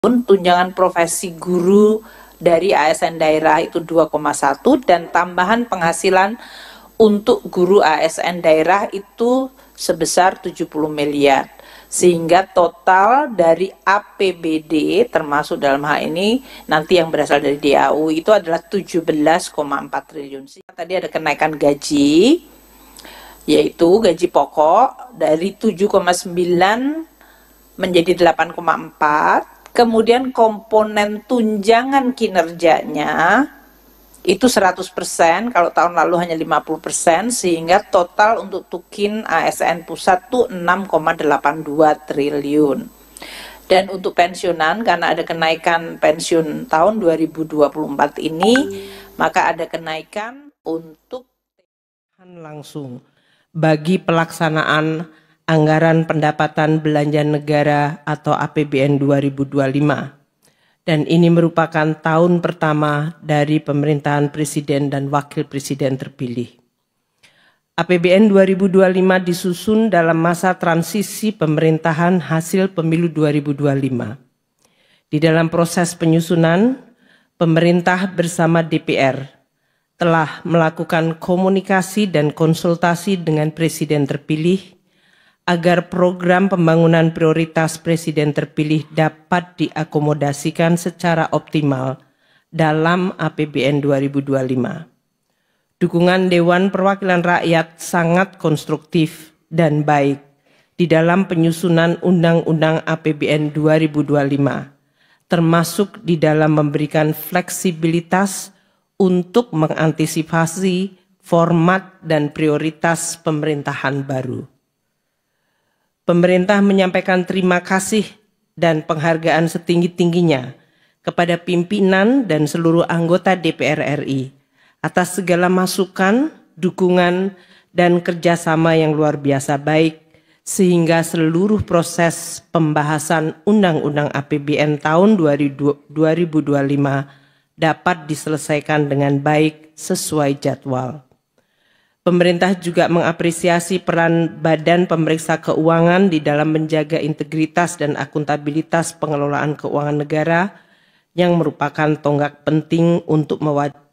tunjangan profesi guru dari ASN daerah itu 2,1 dan tambahan penghasilan untuk guru ASN daerah itu sebesar 70 miliar. Sehingga total dari APBD termasuk dalam hal ini nanti yang berasal dari DAU itu adalah 17,4 triliun. Tadi ada kenaikan gaji, yaitu gaji pokok dari 7,9 menjadi 8,4. Kemudian komponen tunjangan kinerjanya itu 100%, kalau tahun lalu hanya 50%, sehingga total untuk tukin ASN pusat itu 6,82 triliun. Dan untuk pensiunan, karena ada kenaikan pensiun tahun 2024 ini, maka ada kenaikan untuk langsung bagi pelaksanaan Anggaran Pendapatan Belanja Negara atau APBN 2025. Dan ini merupakan tahun pertama dari pemerintahan Presiden dan Wakil Presiden terpilih. APBN 2025 disusun dalam masa transisi pemerintahan hasil pemilu 2025. Di dalam proses penyusunan, pemerintah bersama DPR telah melakukan komunikasi dan konsultasi dengan Presiden terpilih agar program pembangunan prioritas Presiden terpilih dapat diakomodasikan secara optimal dalam APBN 2025. Dukungan Dewan Perwakilan Rakyat sangat konstruktif dan baik di dalam penyusunan Undang-Undang APBN 2025, termasuk di dalam memberikan fleksibilitas untuk mengantisipasi format dan prioritas pemerintahan baru. Pemerintah menyampaikan terima kasih dan penghargaan setinggi-tingginya kepada pimpinan dan seluruh anggota DPR RI atas segala masukan, dukungan, dan kerjasama yang luar biasa baik sehingga seluruh proses pembahasan Undang-Undang APBN tahun 2025 dapat diselesaikan dengan baik sesuai jadwal. Pemerintah juga mengapresiasi peran Badan Pemeriksa Keuangan di dalam menjaga integritas dan akuntabilitas pengelolaan keuangan negara yang merupakan tonggak penting untuk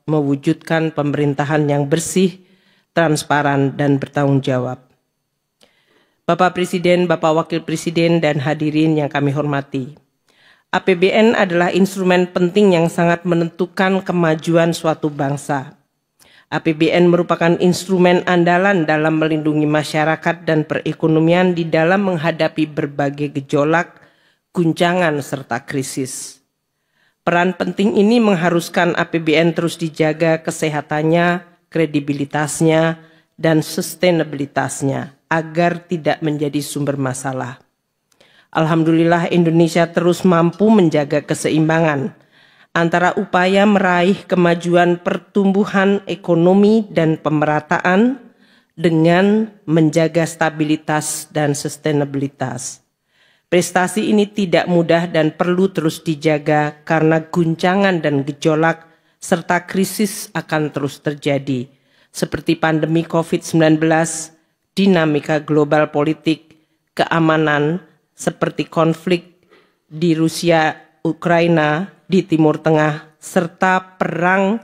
mewujudkan pemerintahan yang bersih, transparan, dan bertanggung jawab. Bapak Presiden, Bapak Wakil Presiden, dan hadirin yang kami hormati. APBN adalah instrumen penting yang sangat menentukan kemajuan suatu bangsa. APBN merupakan instrumen andalan dalam melindungi masyarakat dan perekonomian di dalam menghadapi berbagai gejolak, guncangan, serta krisis. Peran penting ini mengharuskan APBN terus dijaga kesehatannya, kredibilitasnya, dan sustainabilitasnya agar tidak menjadi sumber masalah. Alhamdulillah Indonesia terus mampu menjaga keseimbangan antara upaya meraih kemajuan pertumbuhan ekonomi dan pemerataan dengan menjaga stabilitas dan sustainabilitas. Prestasi ini tidak mudah dan perlu terus dijaga karena guncangan dan gejolak serta krisis akan terus terjadi, seperti pandemi COVID-19, dinamika global politik, keamanan, seperti konflik di Rusia, Ukraina, di Timur Tengah, serta perang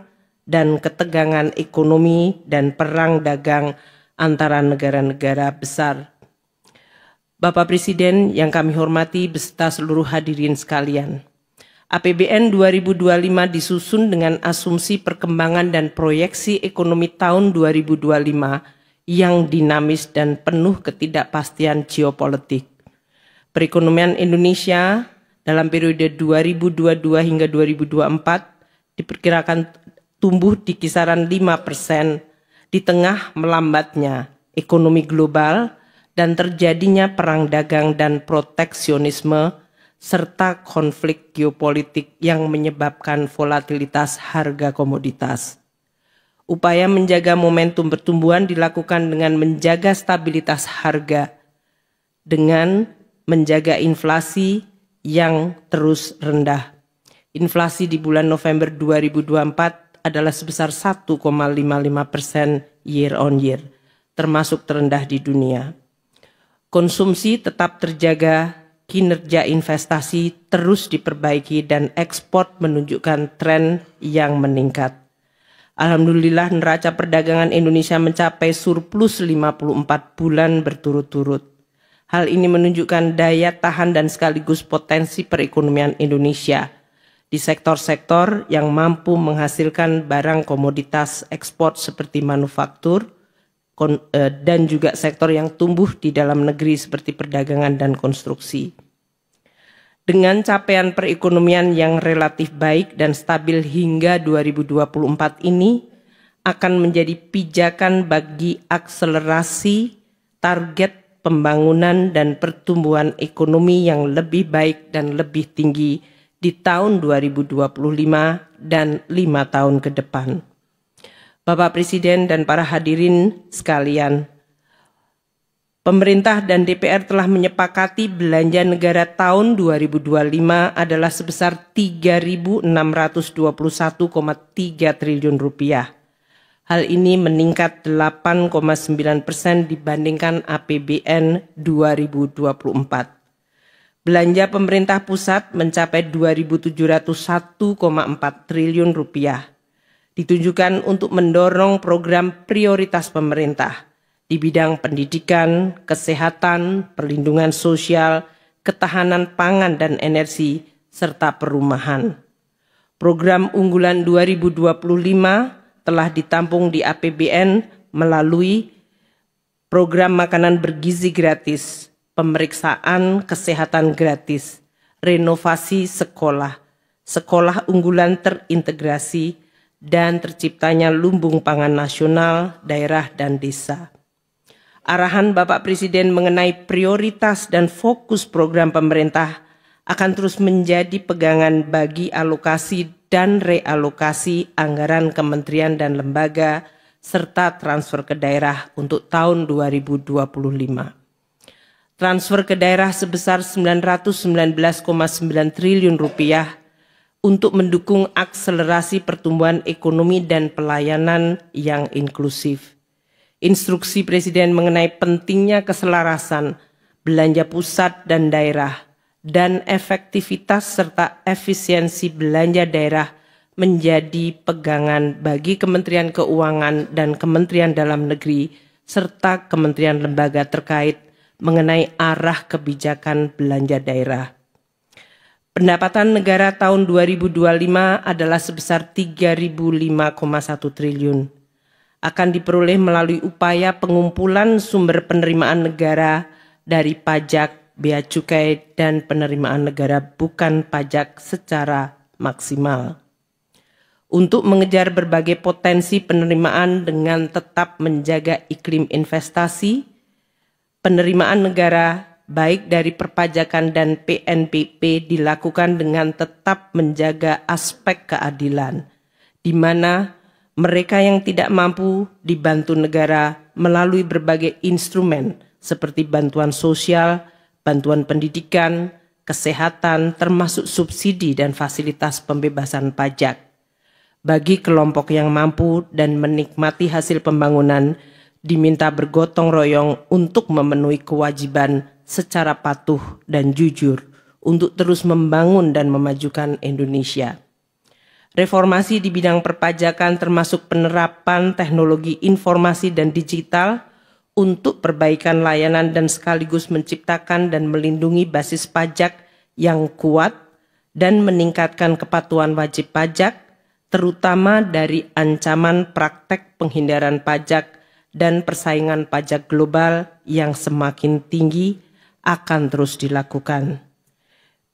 dan ketegangan ekonomi dan perang dagang antara negara-negara besar. Bapak Presiden yang kami hormati beserta seluruh hadirin sekalian, APBN 2025 disusun dengan asumsi perkembangan dan proyeksi ekonomi tahun 2025 yang dinamis dan penuh ketidakpastian geopolitik. Perekonomian Indonesia dalam periode 2022 hingga 2024 diperkirakan tumbuh di kisaran 5% di tengah melambatnya ekonomi global dan terjadinya perang dagang dan proteksionisme serta konflik geopolitik yang menyebabkan volatilitas harga komoditas. Upaya menjaga momentum pertumbuhan dilakukan dengan menjaga stabilitas harga, dengan menjaga inflasi yang terus rendah. Inflasi di bulan November 2024 adalah sebesar 1,55% year on year, termasuk terendah di dunia. Konsumsi tetap terjaga kinerja investasi terus diperbaiki dan ekspor menunjukkan tren yang meningkat. Alhamdulillah neraca perdagangan Indonesia mencapai surplus 54 bulan berturut-turut. Hal ini menunjukkan daya tahan dan sekaligus potensi perekonomian Indonesia di sektor-sektor yang mampu menghasilkan barang komoditas ekspor seperti manufaktur dan juga sektor yang tumbuh di dalam negeri seperti perdagangan dan konstruksi. Dengan capaian perekonomian yang relatif baik dan stabil hingga 2024 ini akan menjadi pijakan bagi akselerasi target pembangunan dan pertumbuhan ekonomi yang lebih baik dan lebih tinggi di tahun 2025 dan 5 tahun ke depan. Bapak Presiden dan para hadirin sekalian, pemerintah dan DPR telah menyepakati belanja negara tahun 2025 adalah sebesar 3.621,3 triliun rupiah. Hal ini meningkat 8,9% dibandingkan APBN 2024. Belanja pemerintah pusat mencapai 2.701,4 triliun rupiah. Ditujukan untuk mendorong program prioritas pemerintah di bidang pendidikan, kesehatan, perlindungan sosial, ketahanan pangan dan energi, serta perumahan. Program unggulan 2025 telah ditampung di APBN melalui program makanan bergizi gratis, pemeriksaan kesehatan gratis, renovasi sekolah, sekolah unggulan terintegrasi, dan terciptanya lumbung pangan nasional, daerah, dan desa. Arahan Bapak Presiden mengenai prioritas dan fokus program pemerintah akan terus menjadi pegangan bagi alokasi dan realokasi anggaran kementerian dan lembaga serta transfer ke daerah untuk tahun 2025. Transfer ke daerah sebesar 919,9 triliun rupiah untuk mendukung akselerasi pertumbuhan ekonomi dan pelayanan yang inklusif. Instruksi Presiden mengenai pentingnya keselarasan belanja pusat dan daerah dan efektivitas serta efisiensi belanja daerah menjadi pegangan bagi Kementerian Keuangan dan Kementerian Dalam Negeri serta kementerian lembaga terkait mengenai arah kebijakan belanja daerah. Pendapatan negara tahun 2025 adalah sebesar 3.005,1 triliun. Akan diperoleh melalui upaya pengumpulan sumber penerimaan negara dari pajak, bea cukai, dan penerimaan negara bukan pajak secara maksimal. Untuk mengejar berbagai potensi penerimaan dengan tetap menjaga iklim investasi, penerimaan negara baik dari perpajakan dan PNBP dilakukan dengan tetap menjaga aspek keadilan, di mana mereka yang tidak mampu dibantu negara melalui berbagai instrumen seperti bantuan sosial, bantuan pendidikan, kesehatan, termasuk subsidi dan fasilitas pembebasan pajak. Bagi kelompok yang mampu dan menikmati hasil pembangunan, diminta bergotong royong untuk memenuhi kewajiban secara patuh dan jujur untuk terus membangun dan memajukan Indonesia. Reformasi di bidang perpajakan termasuk penerapan teknologi informasi dan digital untuk perbaikan layanan dan sekaligus menciptakan dan melindungi basis pajak yang kuat dan meningkatkan kepatuhan wajib pajak, terutama dari ancaman praktek penghindaran pajak dan persaingan pajak global yang semakin tinggi akan terus dilakukan.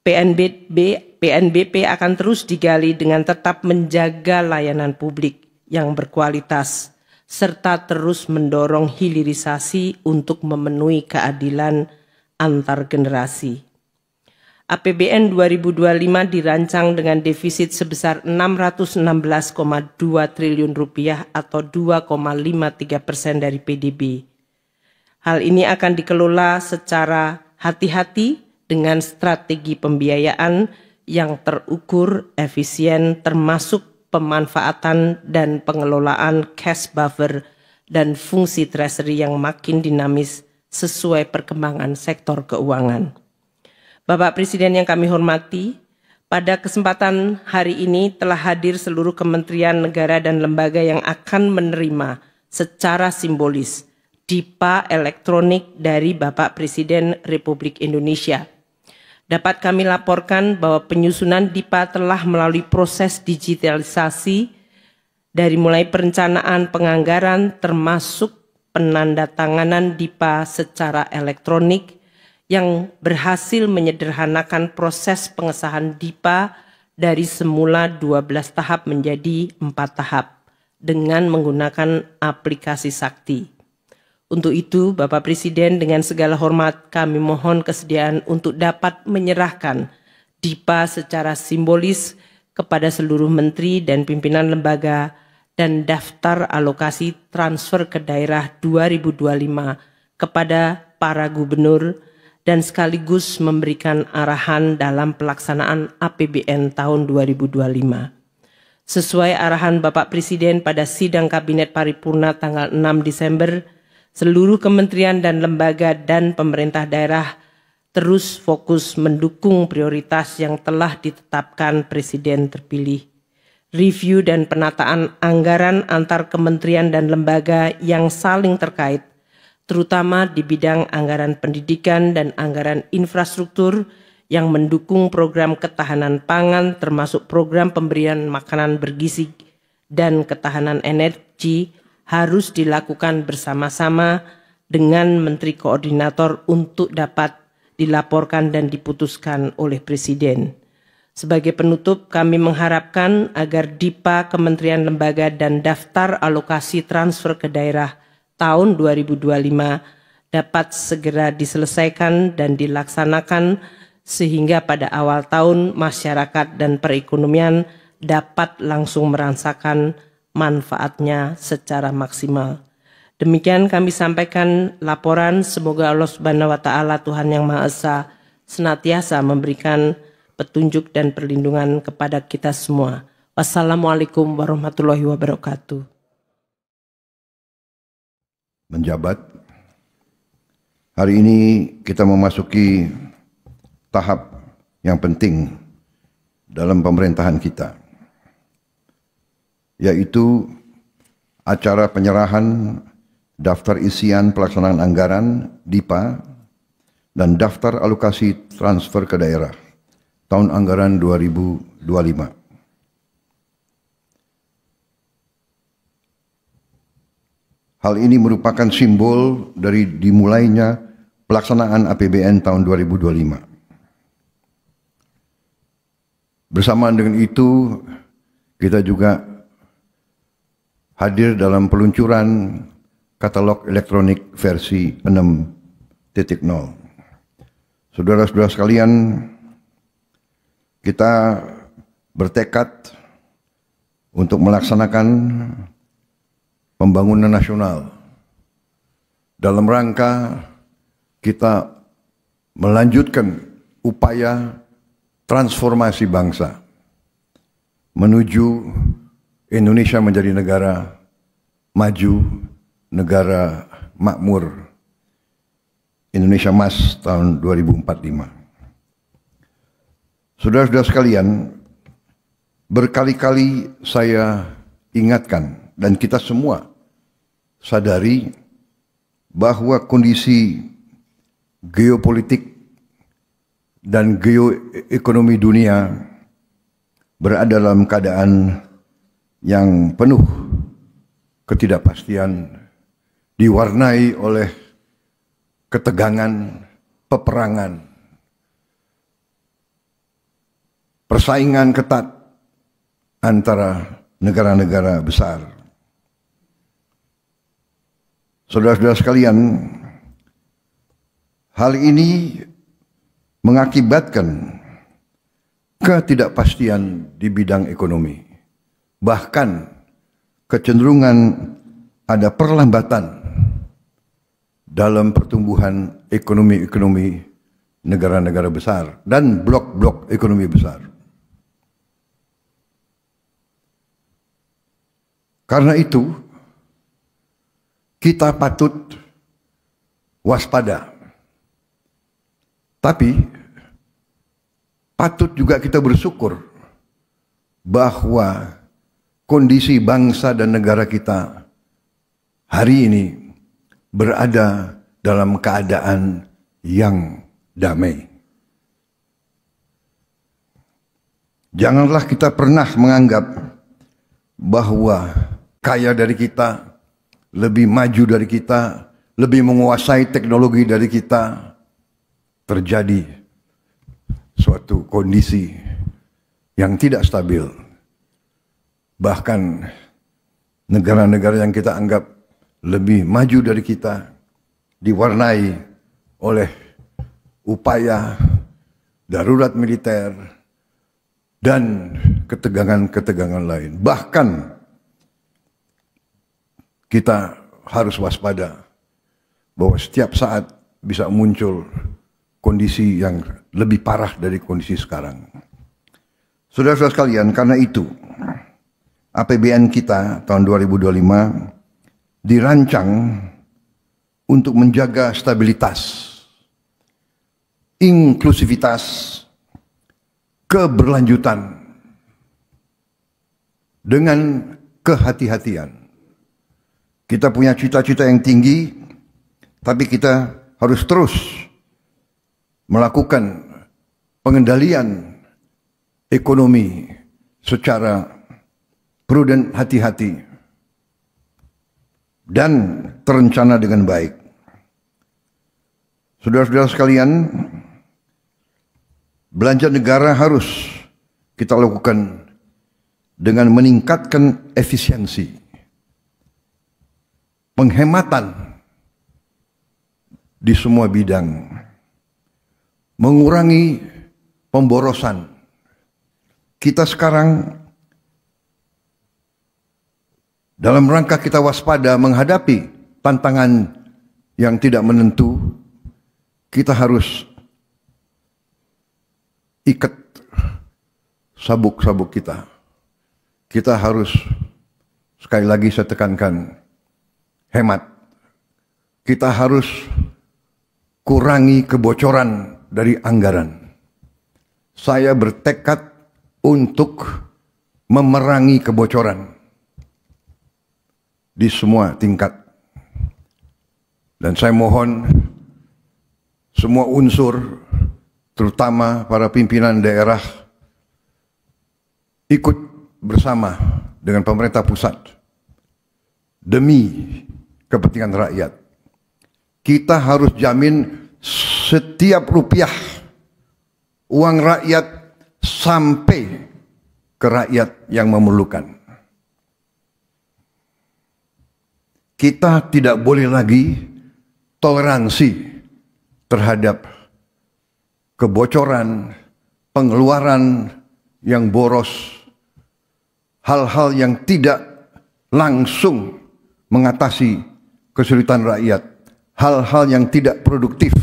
PNBP akan terus digali dengan tetap menjaga layanan publik yang berkualitas, serta terus mendorong hilirisasi untuk memenuhi keadilan antar generasi. APBN 2025 dirancang dengan defisit sebesar 616,2 triliun rupiah atau 2,53% dari PDB. Hal ini akan dikelola secara hati-hati dengan strategi pembiayaan yang terukur, efisien, termasuk pemanfaatan dan pengelolaan cash buffer dan fungsi treasury yang makin dinamis sesuai perkembangan sektor keuangan. Bapak Presiden yang kami hormati, pada kesempatan hari ini telah hadir seluruh kementerian negara dan lembaga yang akan menerima secara simbolis DIPA elektronik dari Bapak Presiden Republik Indonesia. Dapat kami laporkan bahwa penyusunan DIPA telah melalui proses digitalisasi dari mulai perencanaan penganggaran termasuk penandatanganan DIPA secara elektronik yang berhasil menyederhanakan proses pengesahan DIPA dari semula 12 tahap menjadi 4 tahap dengan menggunakan aplikasi Sakti. Untuk itu, Bapak Presiden dengan segala hormat kami mohon kesediaan untuk dapat menyerahkan DIPA secara simbolis kepada seluruh menteri dan pimpinan lembaga dan daftar alokasi transfer ke daerah 2025 kepada para gubernur dan sekaligus memberikan arahan dalam pelaksanaan APBN tahun 2025. Sesuai arahan Bapak Presiden pada sidang Kabinet Paripurna tanggal 6 Desember, seluruh kementerian dan lembaga dan pemerintah daerah terus fokus mendukung prioritas yang telah ditetapkan Presiden terpilih. Review dan penataan anggaran antar kementerian dan lembaga yang saling terkait, terutama di bidang anggaran pendidikan dan anggaran infrastruktur yang mendukung program ketahanan pangan termasuk program pemberian makanan bergizi dan ketahanan energi harus dilakukan bersama-sama dengan Menteri Koordinator untuk dapat dilaporkan dan diputuskan oleh Presiden. Sebagai penutup, kami mengharapkan agar DIPA, kementerian lembaga dan daftar alokasi transfer ke daerah tahun 2025 dapat segera diselesaikan dan dilaksanakan sehingga pada awal tahun masyarakat dan perekonomian dapat langsung merasakan manfaatnya secara maksimal. Demikian kami sampaikan laporan, semoga Allah Subhanahu wa taala Tuhan yang Maha Esa senantiasa memberikan petunjuk dan perlindungan kepada kita semua. Wassalamualaikum warahmatullahi wabarakatuh. Menjabat, hari ini kita memasuki tahap yang penting dalam pemerintahan kita, yaitu acara penyerahan daftar isian pelaksanaan anggaran DIPA dan daftar alokasi transfer ke daerah tahun anggaran 2025. Hal ini merupakan simbol dari dimulainya pelaksanaan APBN tahun 2025. Bersamaan dengan itu, kita juga hadir dalam peluncuran katalog elektronik versi 6.0. Saudara-saudara sekalian, kita bertekad untuk melaksanakan pembangunan nasional dalam rangka kita melanjutkan upaya transformasi bangsa menuju Indonesia menjadi negara maju, negara makmur, Indonesia Emas tahun 2045. Saudara-saudara sekalian, berkali-kali saya ingatkan dan kita semua sadari bahwa kondisi geopolitik dan geoekonomi dunia berada dalam keadaan yang penuh ketidakpastian, diwarnai oleh ketegangan, peperangan, persaingan ketat antara negara-negara besar. Saudara-saudara sekalian, hal ini mengakibatkan ketidakpastian di bidang ekonomi. Bahkan kecenderungan ada perlambatan dalam pertumbuhan ekonomi negara-negara besar dan blok-blok ekonomi besar. Karena itu, kita patut waspada. Tapi patut juga kita bersyukur bahwa kondisi bangsa dan negara kita hari ini berada dalam keadaan yang damai. Janganlah kita pernah menganggap bahwa kaya dari kita, lebih maju dari kita, lebih menguasai teknologi dari kita, terjadi suatu kondisi yang tidak stabil. Bahkan negara-negara yang kita anggap lebih maju dari kita diwarnai oleh upaya darurat militer dan ketegangan-ketegangan lain. Bahkan kita harus waspada bahwa setiap saat bisa muncul kondisi yang lebih parah dari kondisi sekarang. Saudara-saudara sekalian, karena itu APBN kita tahun 2025 dirancang untuk menjaga stabilitas, inklusivitas, keberlanjutan dengan kehati-hatian. Kita punya cita-cita yang tinggi, tapi kita harus terus melakukan pengendalian ekonomi secara prudent, hati-hati, dan terencana dengan baik. Saudara-saudara sekalian, belanja negara harus kita lakukan dengan meningkatkan efisiensi, penghematan di semua bidang, mengurangi pemborosan. Kita sekarang dalam rangka kita waspada menghadapi tantangan yang tidak menentu, kita harus ikat sabuk-sabuk kita. Kita harus, sekali lagi saya tekankan, hemat. Kita harus kurangi kebocoran dari anggaran. Saya bertekad untuk memerangi kebocoran di semua tingkat. Dan saya mohon semua unsur, terutama para pimpinan daerah, ikut bersama dengan pemerintah pusat demi kepentingan rakyat. Kita harus jamin setiap rupiah uang rakyat sampai ke rakyat yang memerlukan. Kita tidak boleh lagi toleransi terhadap kebocoran, pengeluaran yang boros, hal-hal yang tidak langsung mengatasi kesulitan rakyat, hal-hal yang tidak produktif.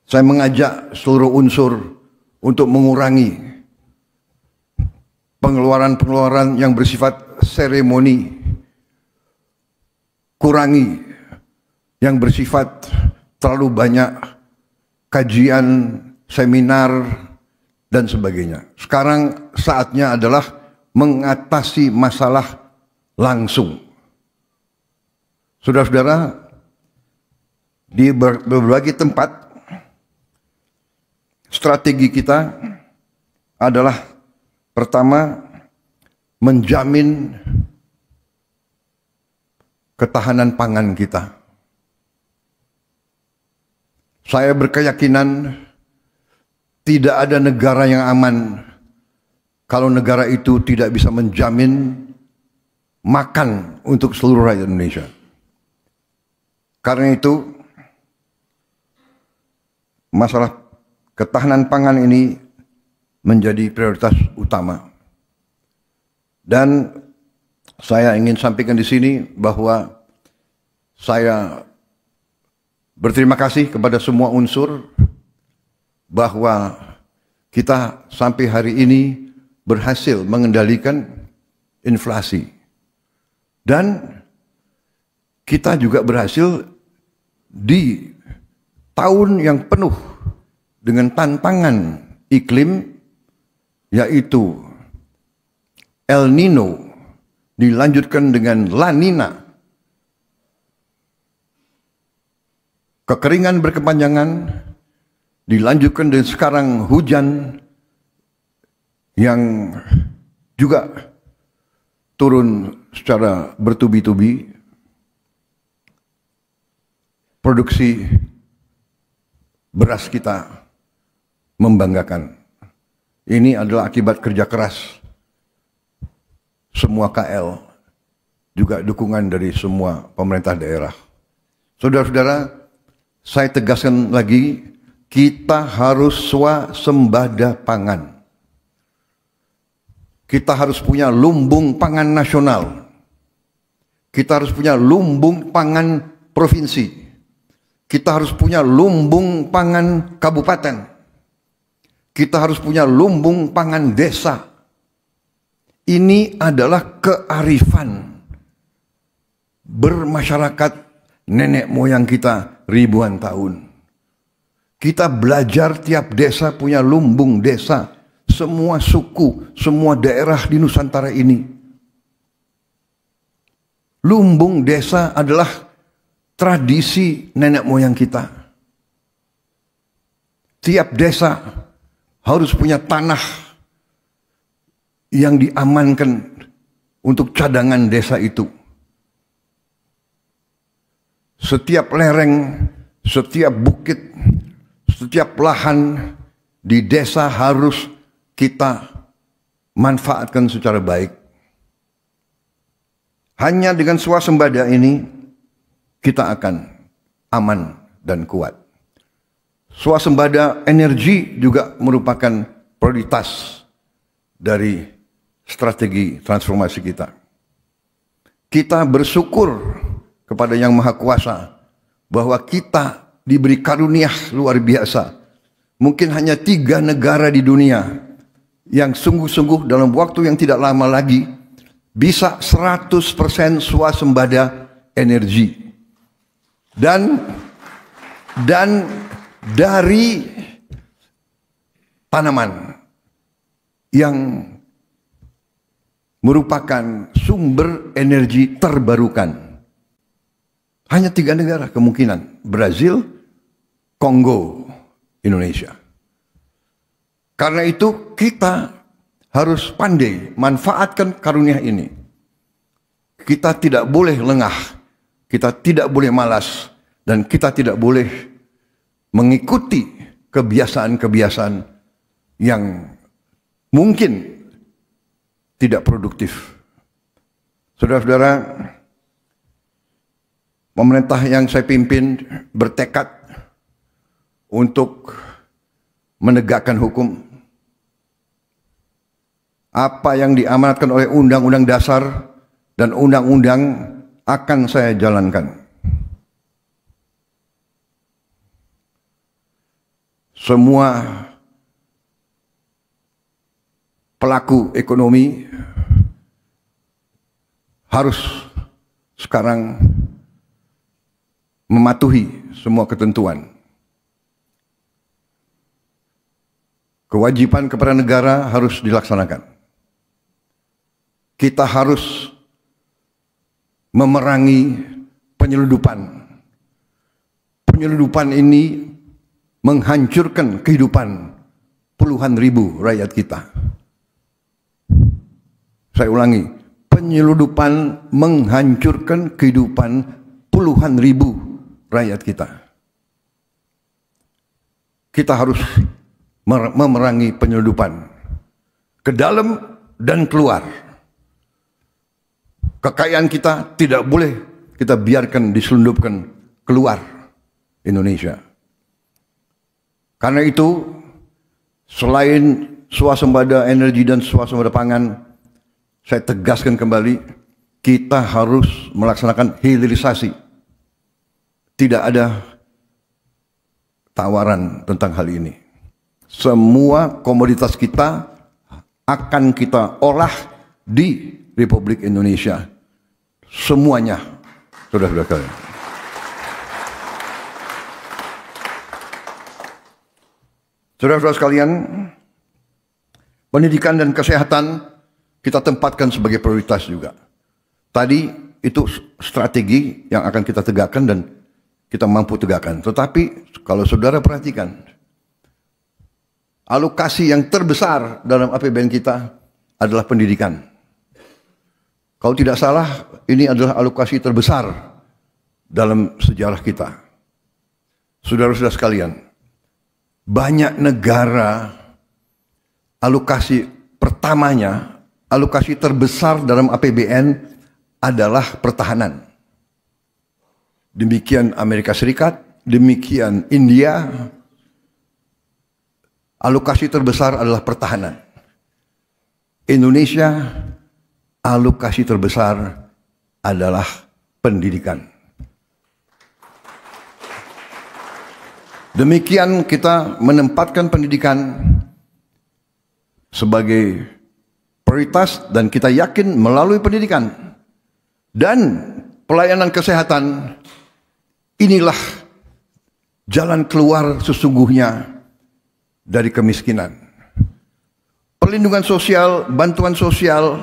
Saya mengajak seluruh unsur untuk mengurangi pengeluaran-pengeluaran yang bersifat seremoni, kurangi yang bersifat terlalu banyak kajian, seminar, dan sebagainya. Sekarang saatnya adalah mengatasi masalah langsung. Saudara-saudara, di berbagai tempat, strategi kita adalah pertama, menjamin ketahanan pangan kita. Saya berkeyakinan tidak ada negara yang aman kalau negara itu tidak bisa menjamin makan untuk seluruh rakyat Indonesia. Karena itu, masalah ketahanan pangan ini menjadi prioritas utama. Dan saya ingin sampaikan di sini bahwa saya berterima kasih kepada semua unsur bahwa kita sampai hari ini berhasil mengendalikan inflasi. Dan kita juga berhasil di tahun yang penuh dengan tantangan iklim, yaitu El Nino, dilanjutkan dengan La Nina, kekeringan berkepanjangan, dilanjutkan dengan sekarang hujan yang juga turun secara bertubi-tubi. Produksi beras kita membanggakan. Ini adalah akibat kerja keras semua KL, juga dukungan dari semua pemerintah daerah. Saudara-saudara, saya tegaskan lagi, kita harus swasembada pangan. Kita harus punya lumbung pangan nasional. Kita harus punya lumbung pangan provinsi. Kita harus punya lumbung pangan kabupaten. Kita harus punya lumbung pangan desa. Ini adalah kearifan bermasyarakat nenek moyang kita ribuan tahun. Kita belajar tiap desa punya lumbung desa. Semua suku, semua daerah di Nusantara ini. Lumbung desa adalah tradisi nenek moyang kita. Tiap desa harus punya tanah yang diamankan untuk cadangan desa itu. Setiap lereng, setiap bukit, setiap lahan di desa harus kita manfaatkan secara baik. Hanya dengan swasembada ini kita akan aman dan kuat. Swasembada energi juga merupakan prioritas dari strategi transformasi kita. Kita bersyukur kepada Yang Maha Kuasa bahwa kita diberi karunia luar biasa. Mungkin hanya 3 negara di dunia yang sungguh-sungguh dalam waktu yang tidak lama lagi bisa 100% swasembada energi. Dan dari tanaman yang merupakan sumber energi terbarukan. Hanya 3 negara kemungkinan. Brazil, Kongo, Indonesia. Karena itu kita harus pandai manfaatkan karunia ini. Kita tidak boleh lengah. Kita tidak boleh malas dan kita tidak boleh mengikuti kebiasaan-kebiasaan yang mungkin tidak produktif. Saudara-saudara, pemerintah yang saya pimpin bertekad untuk menegakkan hukum. Apa yang diamanatkan oleh Undang-Undang Dasar dan undang-undang akan saya jalankan. Semua pelaku ekonomi harus sekarang mematuhi semua ketentuan. Kewajiban kepada negara harus dilaksanakan. Kita harus memerangi penyeludupan. Penyeludupan ini menghancurkan kehidupan puluhan ribu rakyat kita. Saya ulangi, penyeludupan menghancurkan kehidupan puluhan ribu rakyat kita. Kita harus memerangi penyeludupan ke dalam dan keluar. Kekayaan kita tidak boleh kita biarkan diselundupkan keluar Indonesia. Karena itu, selain swasembada energi dan swasembada pangan, saya tegaskan kembali, kita harus melaksanakan hilirisasi. Tidak ada tawaran tentang hal ini. Semua komoditas kita akan kita olah di Republik Indonesia. Semuanya, saudara-saudara. Saudara-saudara sekalian, pendidikan dan kesehatan kita tempatkan sebagai prioritas juga. Tadi itu strategi yang akan kita tegakkan dan kita mampu tegakkan. Tetapi kalau saudara perhatikan, alokasi yang terbesar dalam APBN kita adalah pendidikan. Kalau tidak salah, ini adalah alokasi terbesar dalam sejarah kita. Saudara-saudara sekalian, banyak negara alokasi pertamanya, alokasi terbesar dalam APBN adalah pertahanan. Demikian Amerika Serikat, demikian India, alokasi terbesar adalah pertahanan. Indonesia, alokasi terbesar adalah pendidikan. Demikian kita menempatkan pendidikan sebagai prioritas dan kita yakin melalui pendidikan dan pelayanan kesehatan, inilah jalan keluar sesungguhnya dari kemiskinan. Perlindungan sosial, bantuan sosial,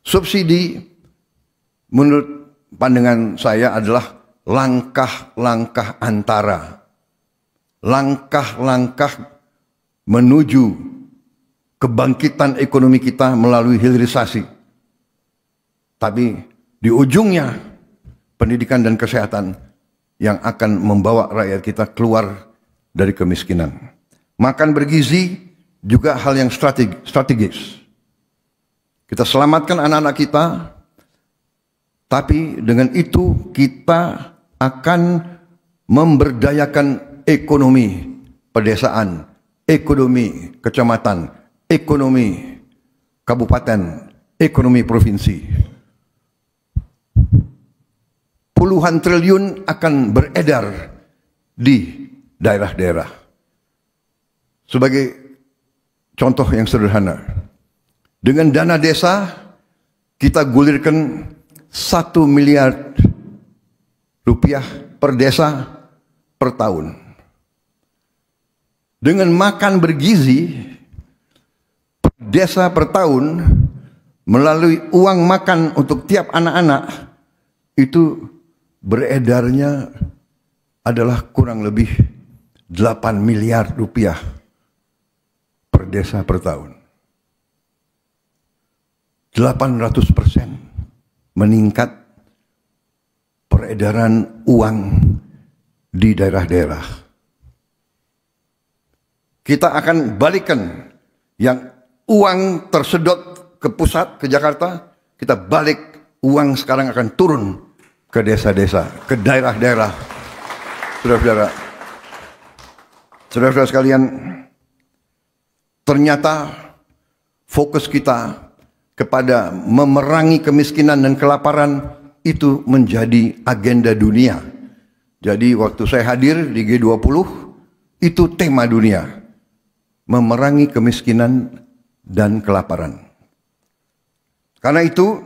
subsidi, menurut pandangan saya adalah langkah-langkah antara. Langkah-langkah menuju kebangkitan ekonomi kita melalui hilirisasi. Tapi di ujungnya pendidikan dan kesehatan yang akan membawa rakyat kita keluar dari kemiskinan. Makan bergizi juga hal yang strategis. Kita selamatkan anak-anak kita, tapi dengan itu kita akan memberdayakan ekonomi pedesaan, ekonomi kecamatan, ekonomi kabupaten, ekonomi provinsi. Puluhan triliun akan beredar di daerah-daerah. Sebagai contoh yang sederhana, dengan dana desa kita gulirkan 1 miliar rupiah per desa per tahun. Dengan makan bergizi per desa per tahun melalui uang makan untuk tiap anak-anak itu beredarnya adalah kurang lebih 8 miliar rupiah per desa per tahun. 800% meningkat peredaran uang di daerah-daerah. Kita akan balikan yang uang tersedot ke pusat, ke Jakarta, kita balik uang sekarang akan turun ke desa-desa, ke daerah-daerah. Saudara-saudara, saudara-saudara sekalian, ternyata fokus kita kepada memerangi kemiskinan dan kelaparan itu menjadi agenda dunia. Jadi waktu saya hadir di G20, itu tema dunia. Memerangi kemiskinan dan kelaparan. Karena itu,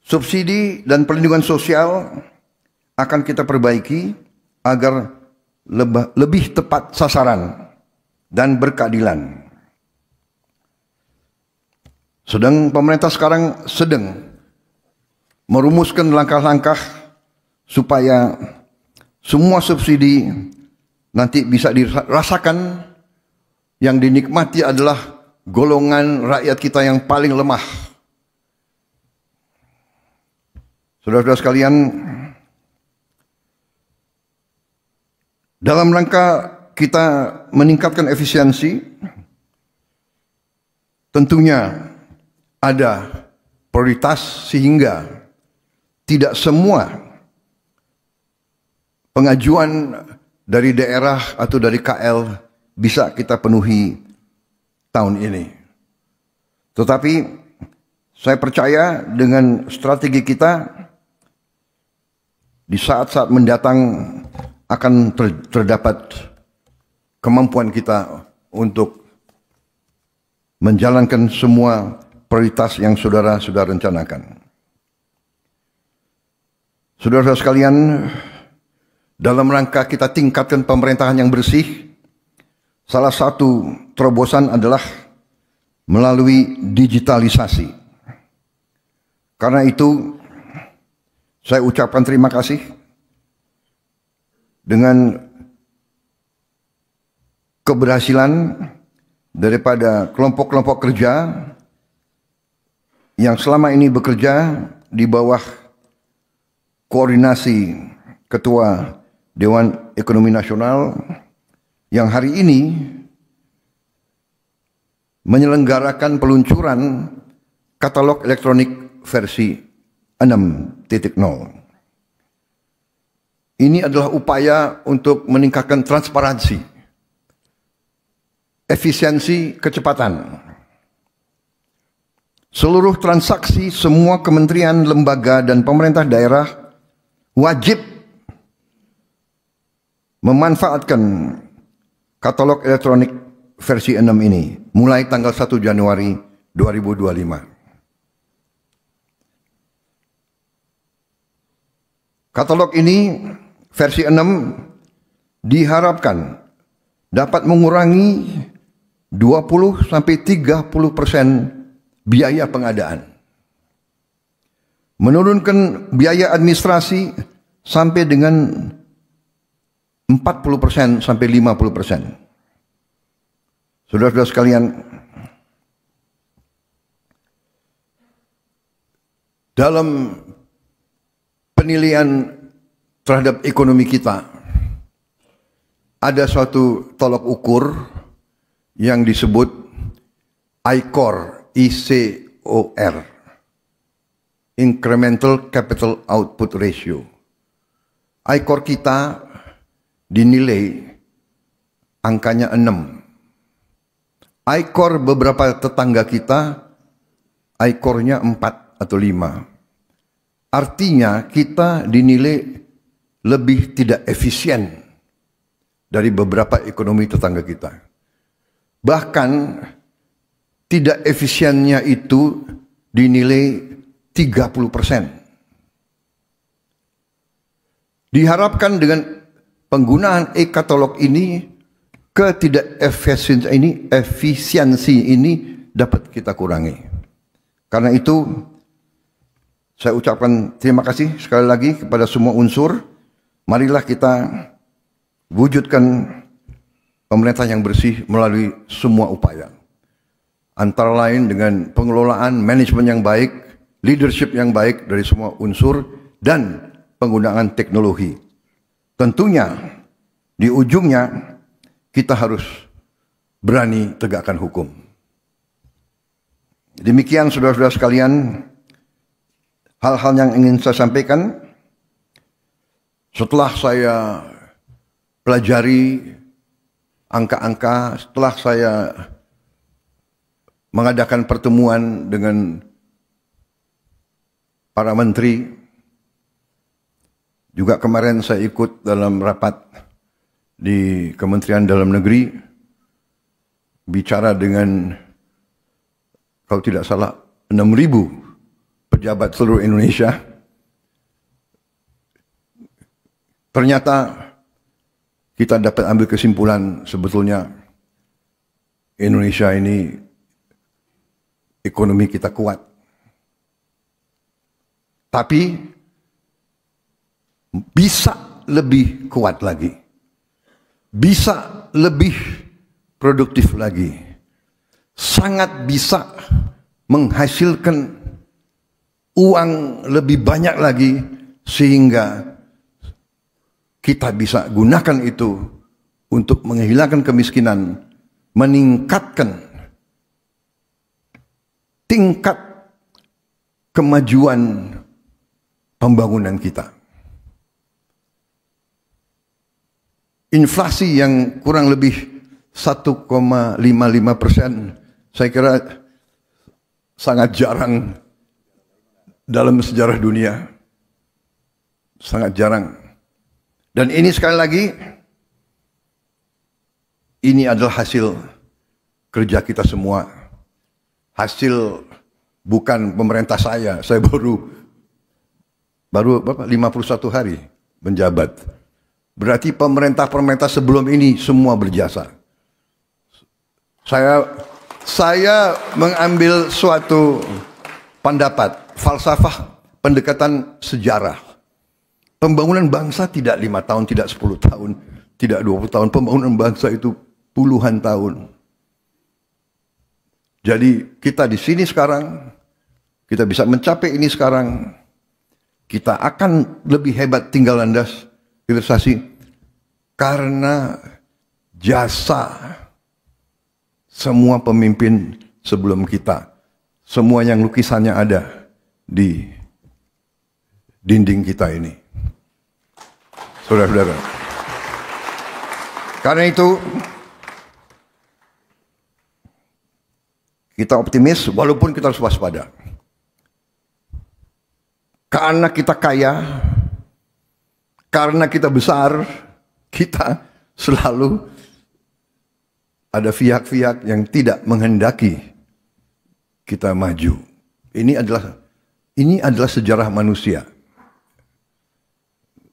subsidi dan perlindungan sosial akan kita perbaiki agar lebih tepat sasaran dan berkeadilan. Pemerintah sekarang sedang merumuskan langkah-langkah supaya semua subsidi nanti bisa dirasakan, yang dinikmati adalah golongan rakyat kita yang paling lemah. Saudara-saudara sekalian, dalam rangka kita meningkatkan efisiensi, tentunya ada prioritas sehingga tidak semua pengajuan dari daerah atau dari KL bisa kita penuhi tahun ini. Tetapi saya percaya dengan strategi kita di saat-saat mendatang akan terdapat kemampuan kita untuk menjalankan semua prioritas yang saudara sudah rencanakan. Saudara-saudara sekalian, dalam rangka kita tingkatkan pemerintahan yang bersih, salah satu terobosan adalah melalui digitalisasi. Karena itu, saya ucapkan terima kasih dengan keberhasilan daripada kelompok-kelompok kerja yang selama ini bekerja di bawah koordinasi Ketua Dewan Ekonomi Nasional yang hari ini menyelenggarakan peluncuran katalog elektronik versi 6.0. Ini adalah upaya untuk meningkatkan transparansi, efisiensi, kecepatan. Seluruh transaksi semua kementerian, lembaga, dan pemerintah daerah wajib memanfaatkan katalog elektronik versi 6 ini mulai tanggal 1 Januari 2025. Katalog ini versi 6 diharapkan dapat mengurangi 20-30% biaya pengadaan, menurunkan biaya administrasi sampai dengan 40% sampai 50%. Saudara-saudara sekalian, dalam penilaian terhadap ekonomi kita ada suatu tolok ukur yang disebut ICOR, Incremental Capital Output Ratio. ICOR kita dinilai angkanya 6. ICOR beberapa tetangga kita, ICOR-nya 4 atau 5. Artinya kita dinilai lebih tidak efisien dari beberapa ekonomi tetangga kita. Bahkan tidak efisiennya itu dinilai 30%. Diharapkan dengan penggunaan e-katalog ini, efisiensi ini dapat kita kurangi. Karena itu, saya ucapkan terima kasih sekali lagi kepada semua unsur. Marilah kita wujudkan pemerintahan yang bersih melalui semua upaya. Antara lain dengan pengelolaan manajemen yang baik, leadership yang baik dari semua unsur, dan penggunaan teknologi. Tentunya di ujungnya kita harus berani tegakkan hukum. Demikian saudara-saudara sekalian, hal-hal yang ingin saya sampaikan. Setelah saya pelajari angka-angka, setelah saya mengadakan pertemuan dengan para menteri, juga kemarin saya ikut dalam rapat di Kementerian Dalam Negeri, bicara dengan, kalau tidak salah, 6.000 pejabat seluruh Indonesia. Ternyata kita dapat ambil kesimpulan sebetulnya Indonesia ini ekonomi kita kuat. Tapi bisa lebih kuat lagi. Bisa lebih produktif lagi. Sangat bisa menghasilkan uang lebih banyak lagi sehingga kita bisa gunakan itu untuk menghilangkan kemiskinan, meningkatkan tingkat kemajuan pembangunan kita. Inflasi yang kurang lebih 1,55%, saya kira sangat jarang dalam sejarah dunia. Sangat jarang. Dan ini sekali lagi, ini adalah hasil kerja kita semua. Hasil bukan pemerintah saya baru berapa, 51 hari menjabat. Berarti pemerintah-pemerintah sebelum ini semua berjasa. Saya mengambil suatu pendapat, falsafah pendekatan sejarah. Pembangunan bangsa tidak 5 tahun, tidak 10 tahun, tidak 20 tahun. Pembangunan bangsa itu puluhan tahun. Jadi kita di sini sekarang, kita bisa mencapai ini sekarang, kita akan lebih hebat tinggal landas investasi karena jasa semua pemimpin sebelum kita. Semua yang lukisannya ada di dinding kita ini. Saudara-saudara. Karena itu, kita optimis walaupun kita harus waspada. Karena kita kaya, karena kita besar, kita selalu ada pihak-pihak yang tidak menghendaki kita maju. Ini adalah sejarah manusia.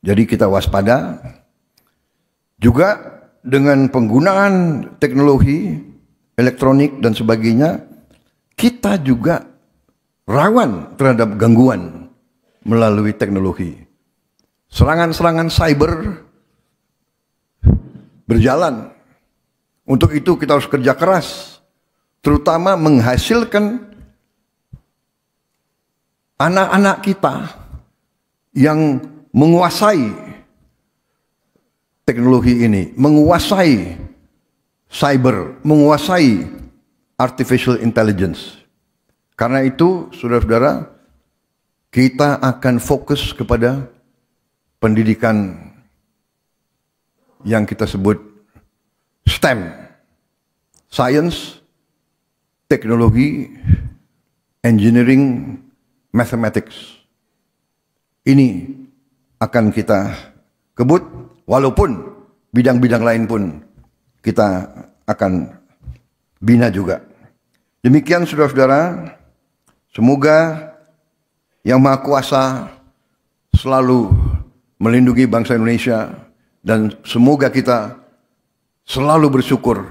Jadi kita waspada. Juga dengan penggunaan teknologi elektronik dan sebagainya, kita juga rawan terhadap gangguan melalui teknologi. Serangan-serangan cyber berjalan. Untuk itu kita harus kerja keras, terutama menghasilkan anak-anak kita yang menguasai teknologi ini, menguasai cyber, menguasai artificial intelligence. Karena itu, saudara-saudara, kita akan fokus kepada pendidikan yang kita sebut STEM, Science, Teknologi, Engineering, Mathematics. Ini akan kita kebut, walaupun bidang-bidang lain pun kita akan bina juga. Demikian saudara-saudara, semoga Yang Maha Kuasa selalu melindungi bangsa Indonesia dan semoga kita selalu bersyukur